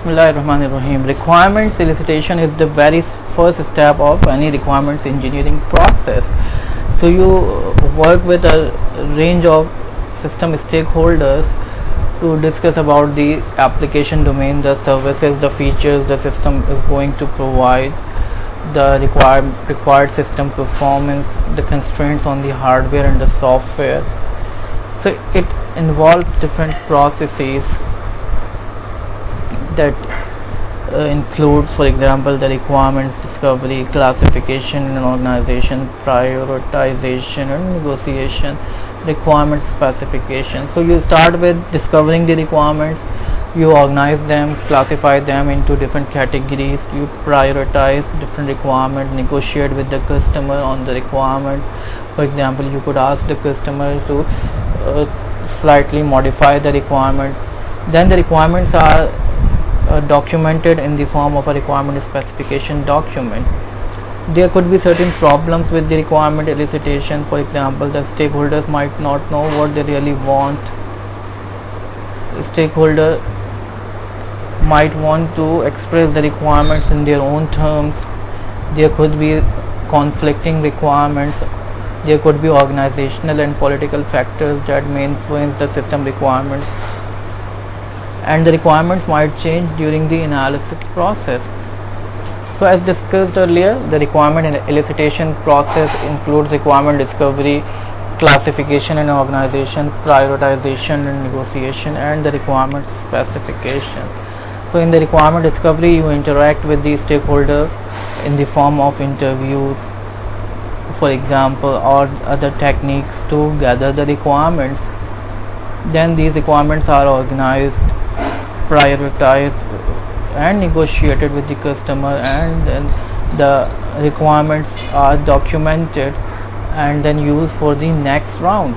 Bismillahirrahmanirrahim. Requirements elicitation is the very first step of any requirements engineering process. So you work with a range of system stakeholders to discuss about the application domain, the services, the features the system is going to provide, the required system performance, the constraints on the hardware and the software. So it involves different processes that includes, for example, the requirements discovery, classification and organization, prioritization and negotiation, requirements specification. So you start with discovering the requirements, you organize them, classify them into different categories, you prioritize different requirements, negotiate with the customer on the requirements. For example, you could ask the customer to slightly modify the requirement. Then the requirements are documented in the form of a requirement specification document. There could be certain problems with the requirement elicitation. For example, the stakeholders might not know what they really want. The stakeholder might want to express the requirements in their own terms. There could be conflicting requirements. There could be organizational and political factors that may influence the system requirements, and the requirements might change during the analysis process. So as discussed earlier, the requirement and elicitation process includes requirement discovery, classification and organization, prioritization and negotiation, and the requirement specification. So in the requirement discovery, you interact with the stakeholder in the form of interviews, for example, or other techniques to gather the requirements. Then these requirements are organized, prioritized and negotiated with the customer, and then the requirements are documented and then used for the next round.